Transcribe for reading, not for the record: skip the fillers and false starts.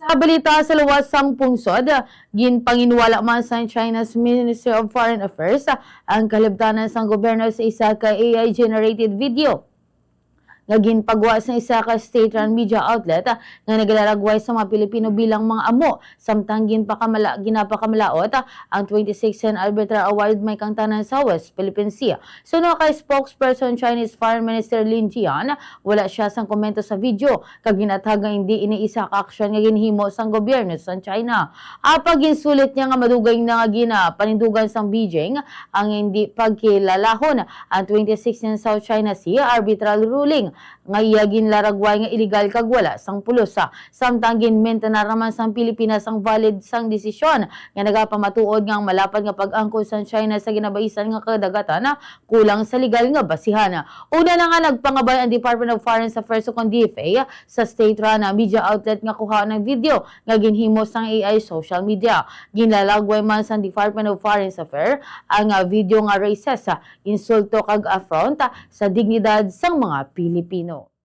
Sa balita sa luwas sang pungsod, ginpanginwala man sa China's Ministry of Foreign Affairs ang kalibtanan sang gobyerno sa isa ka AI-generated video nga ginpagawa sa isa ka state-run media outlet nga nagalaragway sa mga Pilipino bilang mga amo samtang ginapakamalaot ang 26th Arbiter Award may kangtanan sa West Philippine Sea. Suno kay spokesperson Chinese Foreign Minister Lin Jian, wala siya sang komento sa video kag ginatag nga hindi iniisa ka aksyon nga ginhimo sang gobyerno sa China. Apag ginsulit niya nga madugay na nga ginapanindugan sang Beijing ang hindi pagkilalahon ang 26th South China Sea arbitral ruling nga iya ginlaragway nga illegal kag wala sang pulosa. Samtang ginmenta na raman sang Pilipinas ang valid sang desisyon nga nagapamatuod nga ang malapad nga pag-angkon sa China sa ginabaisan nga kadagatan kulang sa legal nga basihan. Una na nga nagpangabay ang Department of Foreign Affairs o DFA sa state-run media outlet nga kuha ng video nga ginhimo sang AI social media. Ginlalagway man sa Department of Foreign Affairs ang video nga racist, insulto kag affront sa dignidad sang mga Pilipino.